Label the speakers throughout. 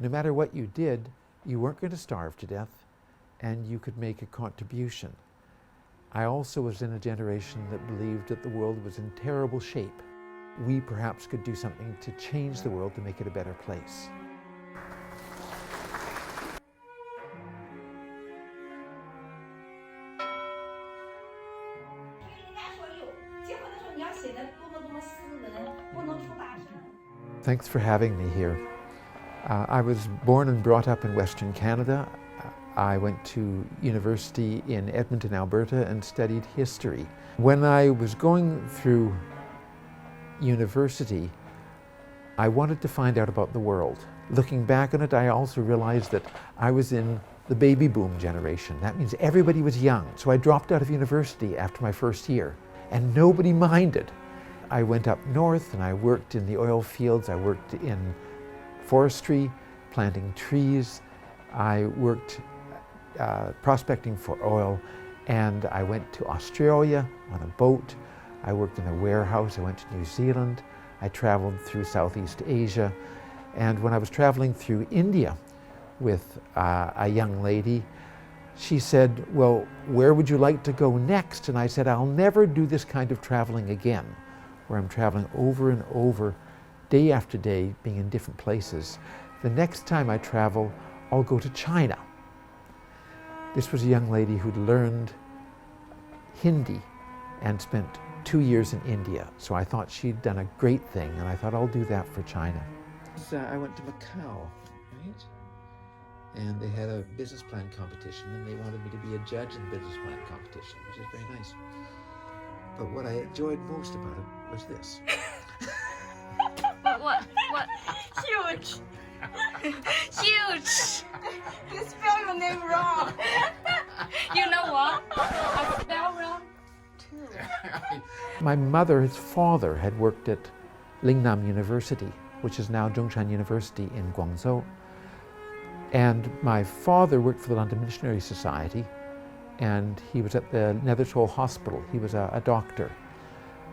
Speaker 1: no matter what you did, you weren't going to starve to death, and you could make a contribution. I also was in a generation that believed that the world was in terrible shape. We perhaps could do something to change the world to make it a better place. Thanks for having me here. I was born and brought up in Western Canada. I went to university in Edmonton, Alberta, and studied history. When I was going through university, I wanted to find out about the world. Looking back on it, I also realized that I was in the baby boom generation. That means everybody was young. So I dropped out of university after my first year, and nobody minded. I went up north and I worked in the oil fields. I worked in forestry, planting trees. I worked prospecting for oil, and I went to Australia on a boat. I worked in a warehouse. I went to New Zealand. I traveled through Southeast Asia. And when I was traveling through India with a young lady, she said, well, where would you like to go next? And I said, I'll never do this kind of traveling again, where I'm traveling over and over, day after day, being in different places. The next time I travel, I'll go to China. This was a young lady who'd learned Hindi and spent 2 years in India. So I thought she'd done a great thing, and I thought I'll do that for China. So I went to Macau, right? And they had a business plan competition, and they wanted me to be a judge in the business plan competition, which is very nice. But what I enjoyed most about it was this.
Speaker 2: What? Huge! Huge! You spell your name wrong. You know what? I spell wrong too.
Speaker 1: My mother's father had worked at Lingnam University, which is now Zhongshan University in Guangzhou. And my father worked for the London Missionary Society, and he was at the Nethertoll Hospital. He was a doctor.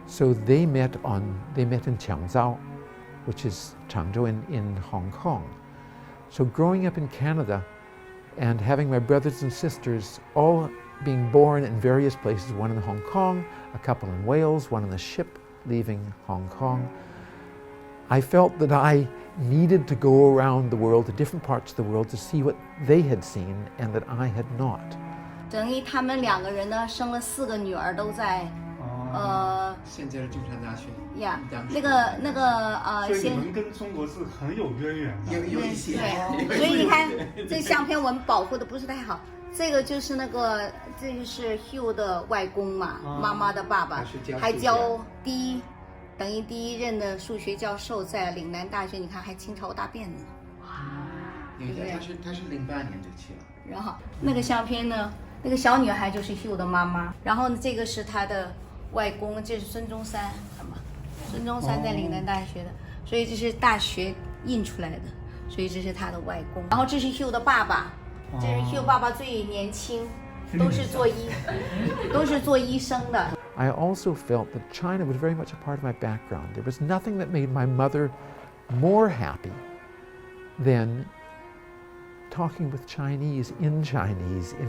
Speaker 1: So they met in Qiangzhou, which is Changzhou in Hong Kong. So growing up in Canada and having my brothers and sisters all being born in various places, one in Hong Kong, a couple in Wales, one on the ship leaving Hong Kong, I felt that I needed to go around the world, to different parts of the world, to see what they had seen and that I had not.
Speaker 3: 等于他们两个人呢，生了4个女儿，都在
Speaker 1: 现在是中山大学
Speaker 3: 呀，
Speaker 4: 所以你们跟中国是很有渊源的，
Speaker 1: 有一些。
Speaker 3: 对，所以你看这相片我们保护的不是太好。这个就是这就是 Hugh 的外公嘛，妈妈的爸爸，还教等于第1任的数学教授，在岭南大学，你看还清朝大辫子。哇，
Speaker 1: 对不对？他是08年就去了。
Speaker 3: 然后那个相片呢，那个小女孩就是 Hugh 的妈妈，然后呢，这个是他的外公，这是孙中山，看嘛，孙中山在岭南大学的，所以这是大学印出来的，所以这是他的外公。然后这是 Hugh 的爸爸，这是 Hugh 爸爸最年轻，都是做医生的。
Speaker 1: I also felt that China was very much a part of my background. There was nothing that made my mother more happy than talking with Chinese in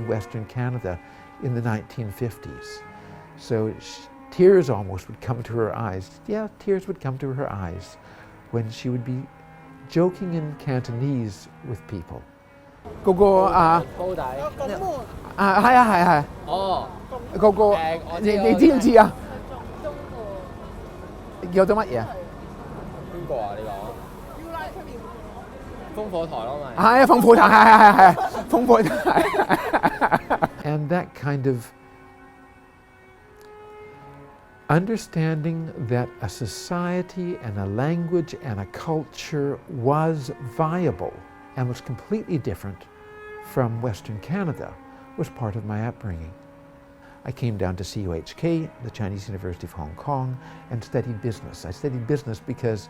Speaker 1: Western Canada in the 1950s. So tears almost would come to her eyes. Yeah, tears would come to her eyes when she would be joking in Cantonese with people. 嗰個煲底係哦，嗰個你知唔知啊？叫做乜嘢？邊個啊？你講烽火台咯咪？係啊，烽火台係烽火台。And that kind of understanding that a society and a language and a culture was viable and was completely different from Western Canada was part of my upbringing. I came down to CUHK, the Chinese University of Hong Kong, and studied business. I studied business because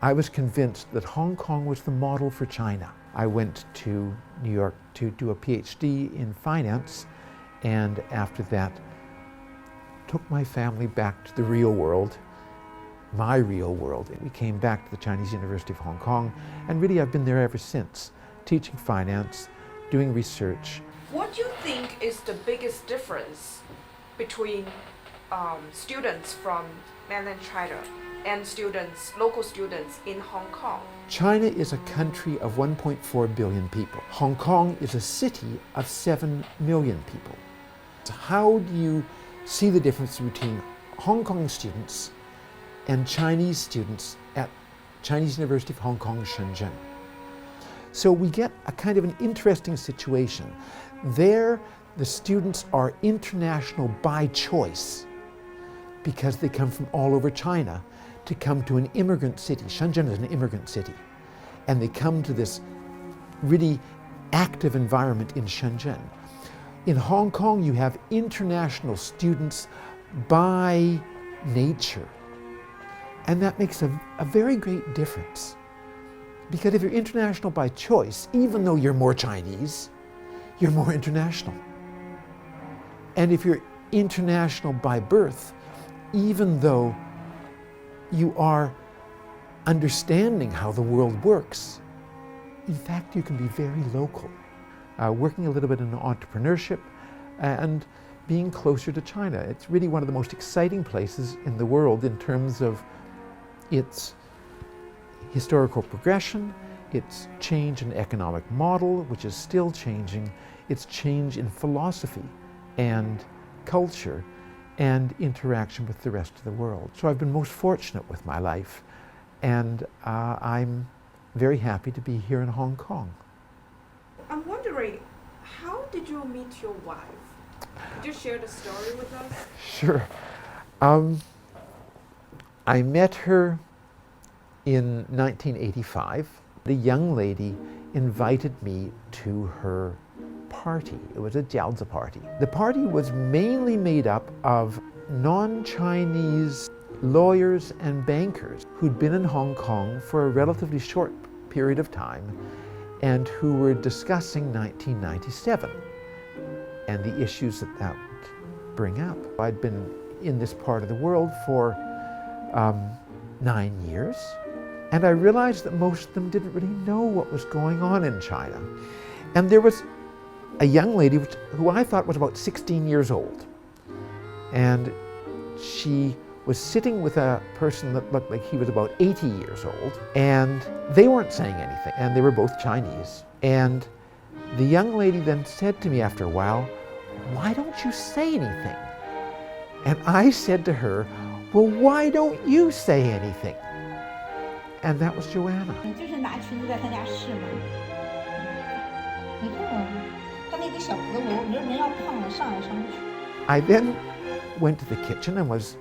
Speaker 1: I was convinced that Hong Kong was the model for China. I went to New York to do a PhD in finance, and after that took my family back to the real world, my real world. We came back to the Chinese University of Hong Kong, and really I've been there ever since, teaching finance, doing research.
Speaker 5: What do you think is the biggest difference between students from mainland China and local students in Hong Kong?
Speaker 1: China is a country of 1.4 billion people. Hong Kong is a city of 7 million people. So how do you see the difference between Hong Kong students and Chinese students at Chinese University of Hong Kong-Shenzhen? So we get a kind of an interesting situation. There, the students are international by choice because they come from all over China to come to an immigrant city. Shenzhen is an immigrant city. And they come to this really active environment in Shenzhen. In Hong Kong, you have international students by nature. And that makes a very great difference. Because if you're international by choice, even though you're more Chinese, you're more international. And if you're international by birth, even though you are understanding how the world works, in fact, you can be very local. Working a little bit in entrepreneurship and being closer to China. It's really one of the most exciting places in the world in terms of its historical progression, its change in economic model, which is still changing, its change in philosophy and culture and interaction with the rest of the world. So I've been most fortunate with my life, and I'm very happy to be here in Hong Kong.
Speaker 5: I'm wondering, how did you meet your wife? Could you share the story with us?
Speaker 1: Sure. I met her in 1985. The young lady invited me to her party. It was a jiaozi party. The party was mainly made up of non-Chinese lawyers and bankers who'd been in Hong Kong for a relatively short period of time and who were discussing 1997 and the issues that would bring up. I'd been in this part of the world for 9 years, and I realized that most of them didn't really know what was going on in China. And there was a young lady who I thought was about 16 years old, and she was sitting with a person that looked like he was about 80 years old, and they weren't saying anything, and they were both Chinese. And the young lady then said to me after a while, "Why don't you say anything?" And I said to her, "Well, why don't you say anything?" And that was Joanna.
Speaker 6: 你就是拿裙子在他家试吗？你看，他那个小阁楼，人要胖了，上来上不去。
Speaker 1: I then went to the kitchen and was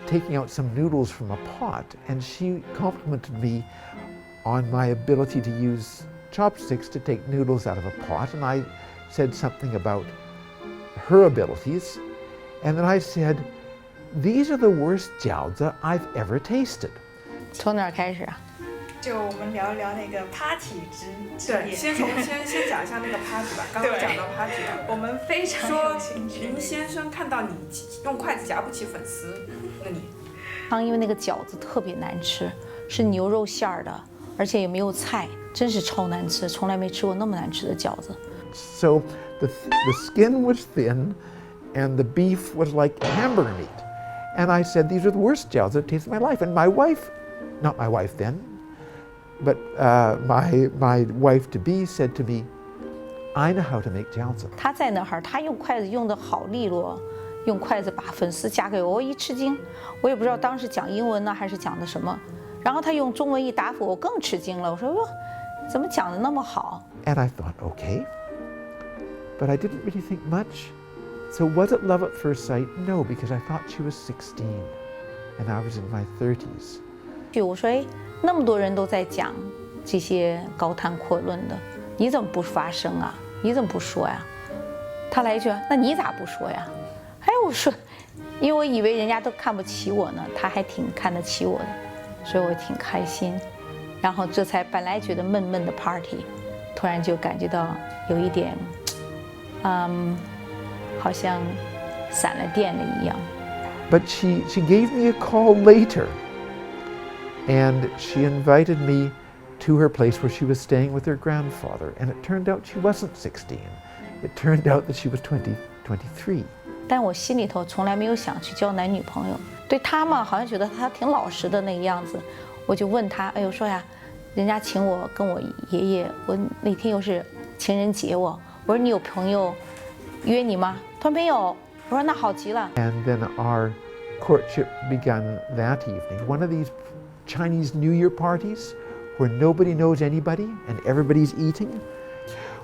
Speaker 1: taking out some noodles from a pot, and she complimented me on my ability to use chopsticks to take noodles out of a pot, and I said something about her abilities, and then I said, "These are the worst jiaozi I've ever tasted."
Speaker 3: 从哪儿开始啊？
Speaker 7: 就我们聊一聊那个 party 之夜。
Speaker 5: 对，先讲一下那个 party 吧。刚刚讲到 party 了，
Speaker 7: 我们非常
Speaker 5: 说
Speaker 7: 有兴趣。
Speaker 5: 林先生看到你用筷子夹不起粉丝，那你？
Speaker 3: 因为那个饺子特别难吃，是牛肉馅儿的，而且也没有菜，真是超难吃，从来没吃过那么难吃的饺子。
Speaker 1: So the skin was thin, and the beef was like hamburger meat. And I said, "These are the worst jiaozi I've tasted in my life." And my wife, not my wife then, but my wife-to-be said to me, "I know how to make jiaozi."
Speaker 3: 他在那儿，他用筷子用得好利落，用筷子把粉丝夹给我，我一吃惊，我也不知道当时讲英文呢还是讲的什么，然后他用中文一答复，我更吃惊了，我说哟，怎么讲得那么好？
Speaker 1: And I thought, okay, but I didn't really think much. So was it love at first sight? No, because I thought she was 16 and I was in my 30s.
Speaker 3: 我说哎，那么多人都在讲这些高谈阔论的，你怎么不发声啊？你怎么不说呀？他来一句，那你咋不说呀？哎，我说，因为我以为人家都看不起我呢，他还挺看得起我的，所以我挺开心。然后这才本来觉得闷闷的 party， 突然就感觉到有一点，好像闪了电了一样。
Speaker 1: But she gave me a call later And she invited me to her place where she was staying with her grandfather. And it turned out she wasn't 16. It turned out that she was 23.
Speaker 3: 但我心里头从来没有想去交男女朋友，对他嘛，好像觉得他挺老实的那个样子。我就问他，哎呦说呀，人家请我跟我爷爷，我那天又是情人节，我说你有朋友约你吗？他说没有。我说那好极了。
Speaker 1: And then our courtship began that evening. One of these Chinese New Year parties where nobody knows anybody and everybody's eating.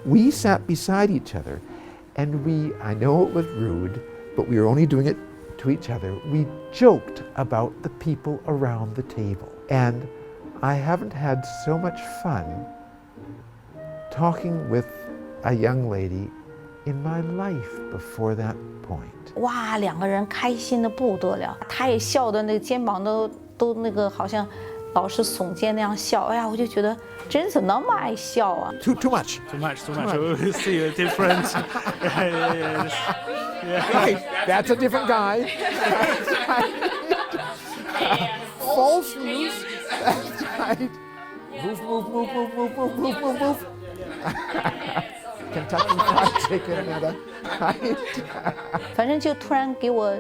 Speaker 1: We sat beside each other and I know it was rude, but we were only doing it to each other. We joked about the people around the table. And I haven't had so much fun talking with a young lady in my life before that point.
Speaker 3: 哇，两个人开心的不得了，他也笑的那个肩膀都那个好像老是耸肩那样笑。哎呀，我就觉得真是那么爱笑啊。
Speaker 1: Too much.
Speaker 4: Too much. We see a difference. Yes.
Speaker 1: Right, that's a different guy. False news. That's right. Move. Kentucky Fried Chicken, right?
Speaker 3: 反正就突然给我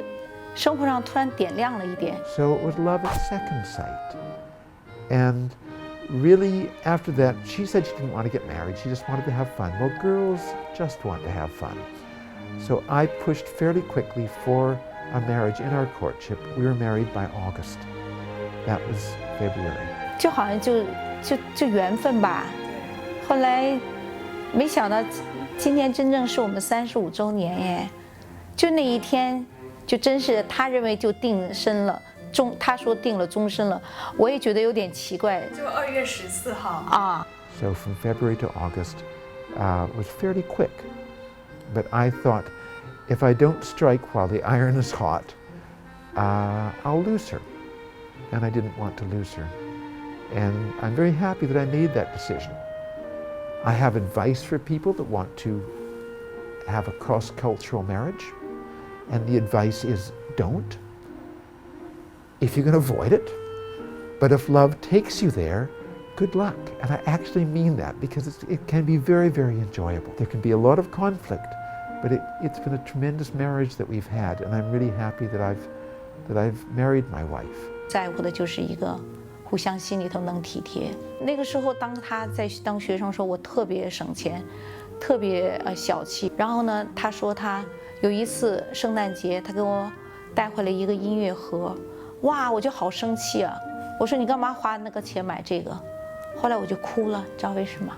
Speaker 3: 生活上突然点亮了一点。
Speaker 1: So it was love at second sight. And really, after that, she said she didn't want to get married. She just wanted to have fun. Well, girls just want to have fun. So I pushed fairly quickly for a marriage in our courtship. We were married by August. That was February.
Speaker 3: 就好像就缘分吧。后来没想到今天真正是我们35周年耶！就那一天，就真是他认为就定身了。他说定了终身了，我也觉得有点奇怪。
Speaker 7: 就2月14号
Speaker 3: 啊。
Speaker 1: So from February to August was fairly quick, but I thought if I don't strike while the iron is hot, I'll lose her, and I didn't want to lose her, and I'm very happy that I made that decision. I have advice for people that want to have a cross-cultural marriage, and the advice is don't. If you can avoid it, but if love takes you there, good luck. And I actually mean that because it can be very, very enjoyable. There can be a lot of conflict, but it's been a tremendous marriage that we've had, and I'm really happy that I've married my wife.
Speaker 3: 在乎的就是一个互相心里头能体贴。那个时候，当他在当学生的时候，我特别省钱，特别小气。然后呢，他说他有一次圣诞节，他给我带回来一个音乐盒。哇，我就好生气啊！我说你干嘛花那个钱买这个？后来我就哭了，知道为什么？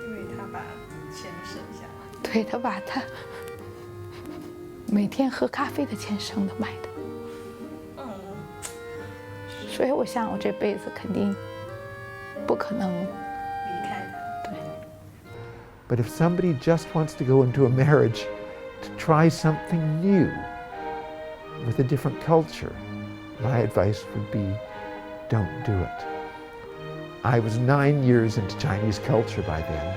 Speaker 7: 因为他把钱省下来。
Speaker 3: 对，他把他每天喝咖啡的钱省的买的。所以我想我这辈子肯定不可能
Speaker 7: 离开他。
Speaker 3: 对。
Speaker 1: But if somebody just wants to go into a marriage to try something new, with a different culture, my advice would be don't do it. I was 9 years into Chinese culture by then.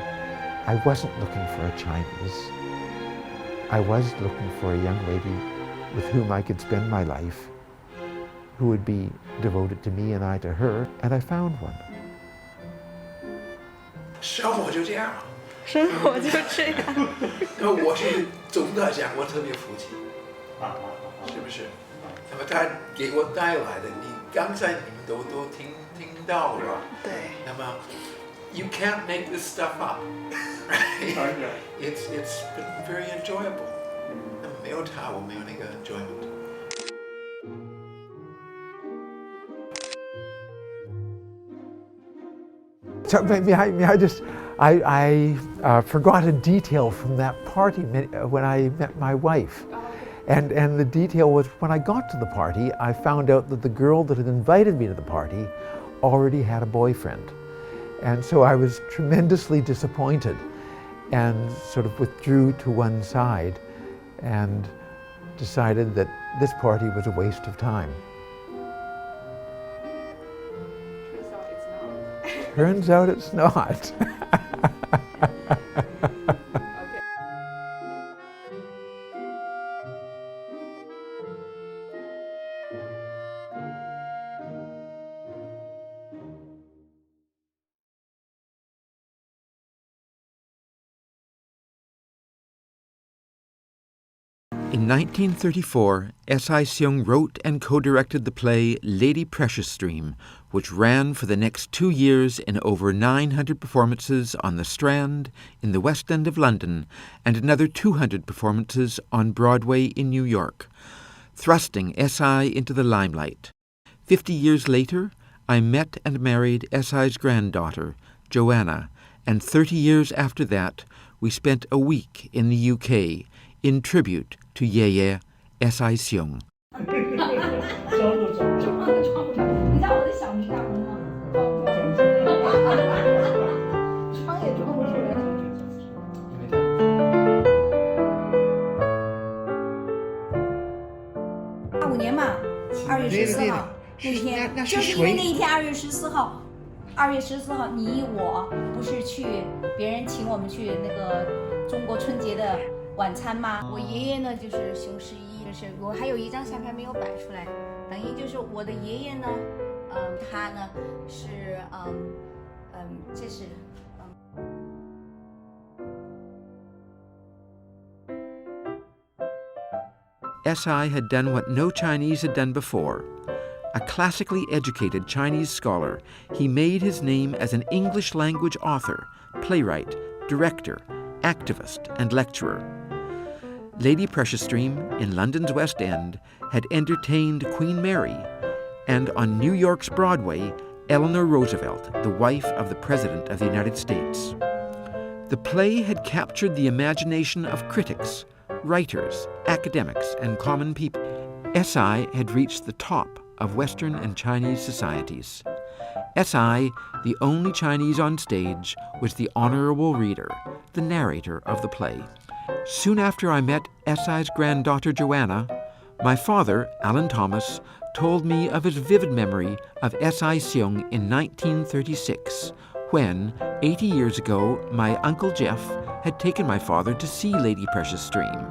Speaker 1: I wasn't looking for a Chinese. I was looking for a young lady with whom I could spend my life, who would be devoted to me and I to her, and I found one.
Speaker 8: 生活就这样，
Speaker 7: 生活就这样。
Speaker 8: 那我是总的讲，我特别服气。是不是？那么他给我带来的，你刚才你们都听到了。
Speaker 7: 对。
Speaker 8: 那么 you can't make this stuff up, right? It's been very enjoyable. 那么没有他，我没有那个 enjoyment.
Speaker 1: So may I just, I forgot a detail from that party when I met my wife. And the detail was when I got to the party, I found out that the girl that had invited me to the party already had a boyfriend. And so I was tremendously disappointed and sort of withdrew to one side and decided that this party was a waste of time. Turns out it's not. In 1934, S.I. Seung wrote and co-directed the play Lady Precious Stream, which ran for the next 2 years in over 900 performances on the Strand, in the West End of London, and another 200 performances on Broadway in New York, thrusting S.I. into the limelight. 50 years later, I met and married S.I.'s granddaughter, Joanna, and 30 years after that, we spent a week in the UK in tribute to Yeye S.I. Seung.
Speaker 6: 你知道我的小名大红吗？装也装不出来。85年嘛，2月14号那天，就是因为那一天2月14号，2月14号，你我不是去别人请我们去那个中国春节的晚餐吗？我爷爷呢就是熊十一，就是我还有一张相片没有摆出来，等于就是我的爷爷呢，他呢是这是
Speaker 1: S.I. had done what no Chinese had done before. A classically educated Chinese scholar, he made his name as an English language author, playwright, director, activist, and lecturer. Lady Precious Stream, in London's West End, had entertained Queen Mary, and on New York's Broadway, Eleanor Roosevelt, the wife of the President of the United States. The play had captured the imagination of critics, writers, academics, and common people. S.I. had reached the top of Western and Chinese societies. S.I., the only Chinese on stage, was the honorable reader, the narrator of the play. Soon after I met S.I.'s granddaughter Joanna, my father, Alan Thomas, told me of his vivid memory of S.I. Seung in 1936, when, 80 years ago, my Uncle Jeff had taken my father to see Lady Precious Stream.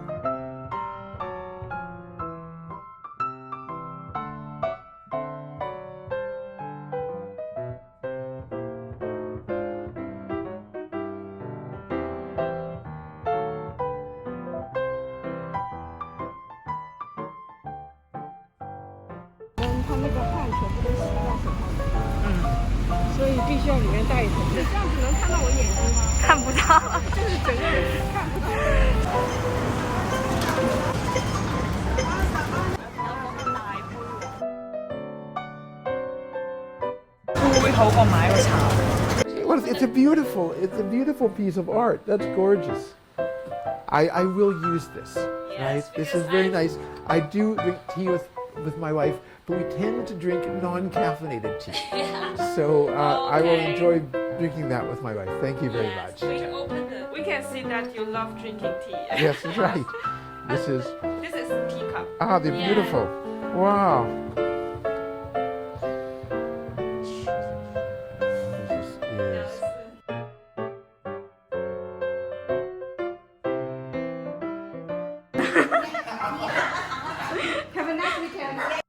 Speaker 1: Well, it's a beautiful piece of art. That's gorgeous. I will use this. Right? This is very nice. I do drink tea with my wife, but we tend to drink non-caffeinated tea. So I will enjoy drinking that with my wife. Thank you very much.
Speaker 5: We can see that you love drinking tea.
Speaker 1: Yes, that's right. This is
Speaker 5: teacup.
Speaker 1: Ah, they're beautiful. Wow.
Speaker 6: Have a nice weekend.